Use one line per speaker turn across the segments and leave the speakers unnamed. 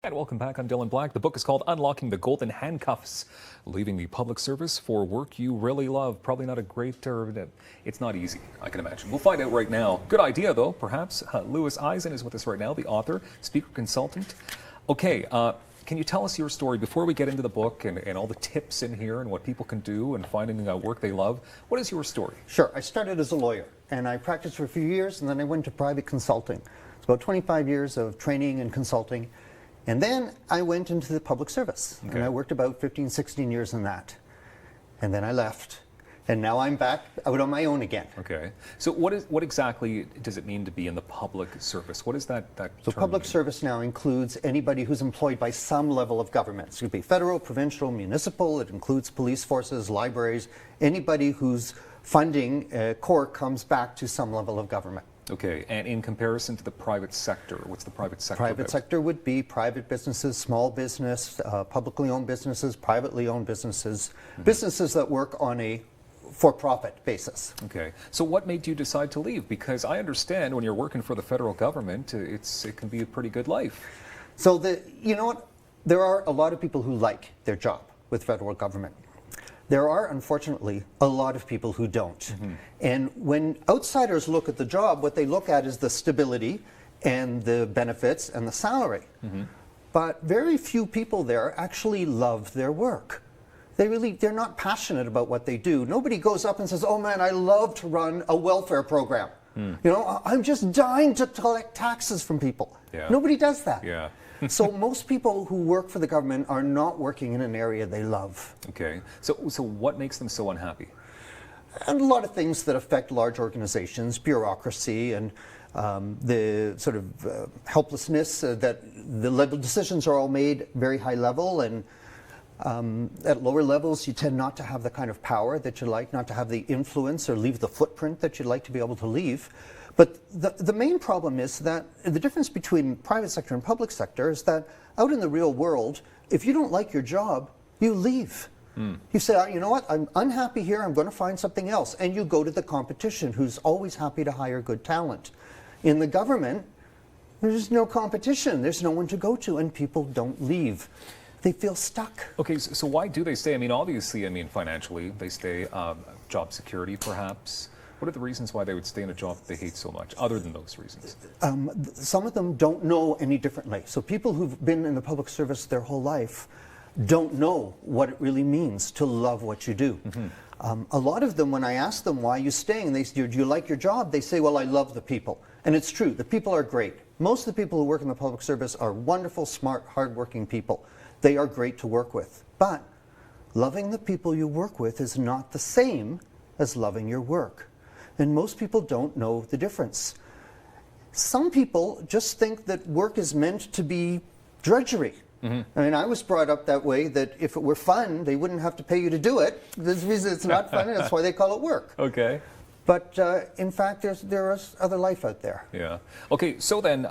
And welcome back. I'm Dylan Black. The book is called Unlocking the Golden Handcuffs, Leaving the Public Service for Work You Really Love. Probably not a great, it's not easy, I can imagine. We'll find out right now. Good idea, though, perhaps. Lewis Eisen is with us right now, the author, speaker, consultant. Okay, can you tell us your story before we get into the book and all the tips in here and what people can do and finding work they love? What is your story?
Sure. I started as a lawyer, and I practiced for a few years, and then I went to private consulting. It's about 25 years of training and consulting. And then I went into the public service, and I worked about 15, 16 years in that. And then I left, and now I'm back out on my own again.
Okay. So what exactly does it mean to be in the public service? What is that
So
term
public
mean?
service now includes anybody who's employed by some level of government. So it could be federal, provincial, municipal. It includes police forces, libraries, anybody whose funding core comes back to some level of government.
Okay, and in comparison to the private sector, what's the private sector
Private
about?
sector would be private businesses, small business, publicly owned businesses, privately owned businesses, businesses that work on a for-profit basis.
Okay, so what made you decide to leave? Because I understand when you're working for the federal government, it can be a pretty good life.
So you know what? There are a lot of people who like their job with federal government. There are, unfortunately, a lot of people who don't. And when outsiders look at the job, what they look at is the stability and the benefits and the salary. But very few people there actually love their work. They're not passionate about what they do. Nobody goes up and says, oh man, I love to run a welfare program. You know, I'm just dying to collect taxes from people.
Yeah.
Nobody does that.
Yeah.
So most people who work for the government are not working in an area they love.
Okay, so what makes them so unhappy?
And a lot of things that affect large organizations, bureaucracy, and the sort of helplessness that the level decisions are all made very high level, and at lower levels you tend not to have the kind of power that you like, not to have the influence or leave the footprint that you'd like to be able to leave. But the main problem is that the difference between private sector and public sector is that out in the real world, if you don't like your job, you leave. You say, you know what, I'm unhappy here, I'm going to find something else. And you go to the competition, who's always happy to hire good talent. In the government, there's no competition, there's no one to go to, and people don't leave. They feel stuck.
Okay, so why do they stay? I mean, obviously, financially, they stay, job security perhaps. What are the reasons why they would stay in a job that they hate so much, other than those reasons?
Some of them don't know any differently. So people who've been in the public service their whole life don't know what it really means to love what you do. A lot of them, when I ask them why you're staying, they say, do you like your job? They say, well, I love the people. And it's true, the people are great. Most of the people who work in the public service are wonderful, smart, hardworking people. They are great to work with. But loving the people you work with is not the same as loving your work. And most people don't know the difference. Some people just think that work is meant to be drudgery. I mean, I was brought up that way, that if it were fun, they wouldn't have to pay you to do it. There's a reason it's not fun, and that's why they call it work.
Okay.
But in fact, there is other life out there.
Yeah. Okay, so then,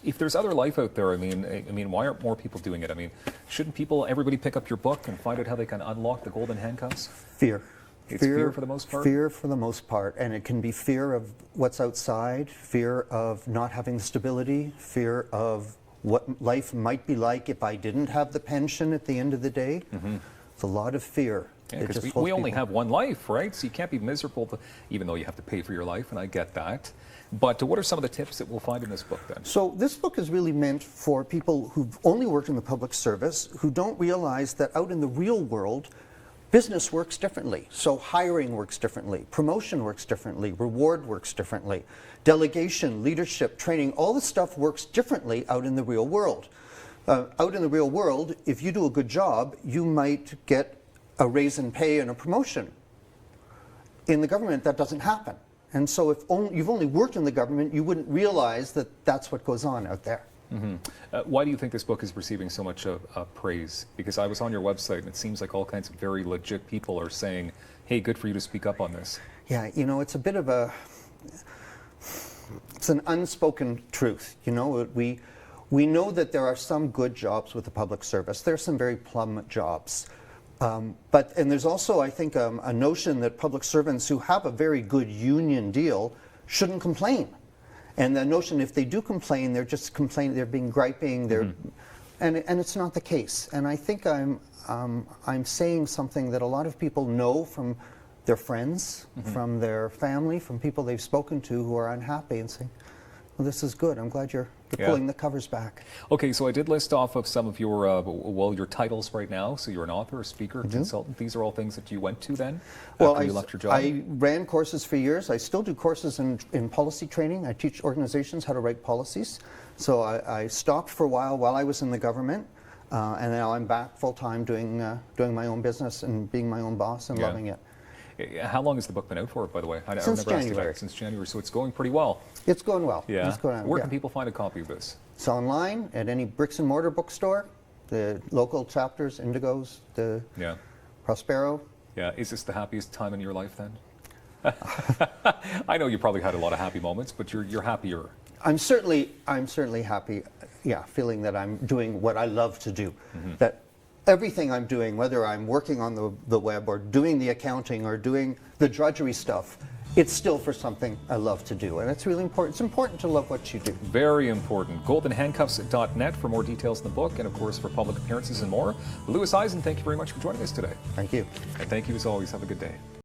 if there's other life out there, I mean, why aren't more people doing it? I mean, shouldn't everybody pick up your book and find out how they can unlock the golden handcuffs?
Fear.
It's fear for the most part?
Fear for the most part. And it can be fear of what's outside, fear of not having the stability, fear of what life might be like if I didn't have the pension at the end of the day. It's a lot of fear.
Yeah, because we only have one life, right? So you can't be miserable, even though you have to pay for your life, and I get that. But what are some of the tips that we'll find in this book then?
So this book is really meant for people who've only worked in the public service, who don't realize that out in the real world, business works differently. So hiring works differently, promotion works differently, reward works differently, delegation, leadership, training, all this stuff works differently out in the real world. Out in the real world, if you do a good job, you might get a raise in pay and a promotion. In the government, that doesn't happen. And so if you've only worked in the government, you wouldn't realize that that's what goes on out there.
Why do you think this book is receiving so much praise? Because I was on your website, and it seems like all kinds of very legit people are saying, hey, good for you to speak up on this.
Yeah, you know, it's a bit of it's an unspoken truth. You know, we know that there are some good jobs with the public service. There are some very plum jobs. And there's also, I think, a notion that public servants who have a very good union deal shouldn't complain. And the notion, if they do complain, they're just complaining, they're being griping, and it's not the case. And I think I'm saying something that a lot of people know from their friends, from their family, from people they've spoken to who are unhappy, and saying, well, this is good. I'm glad you're pulling the covers back.
Okay, so I did list off of some of your, your titles right now. So you're an author, a speaker, a consultant. These are all things that you went to then after you left your job?
I ran courses for years. I still do courses in policy training. I teach organizations how to write policies. So I stopped for a while I was in the government. And now I'm back full-time doing my own business and being my own boss and loving it.
How long has the book been out for, by the way?
Since January.
Since January, so it's going pretty well.
It's going well.
Yeah.
It's going,
Where can people find a copy of this?
It's online at any bricks and mortar bookstore, the local chapters, Indigo's, the Prospero.
Yeah. Is this the happiest time in your life then? I know you probably had a lot of happy moments, but you're happier.
I'm certainly happy, feeling that I'm doing what I love to do. That everything I'm doing, whether I'm working on the web or doing the accounting or doing the drudgery stuff, it's still for something I love to do. And it's really important. It's important to love what you do.
Very important. GoldenHandcuffs.net for more details in the book and, of course, for public appearances and more. Louis Eisen, thank you very much for joining us today.
Thank you.
And thank you, as always. Have a good day.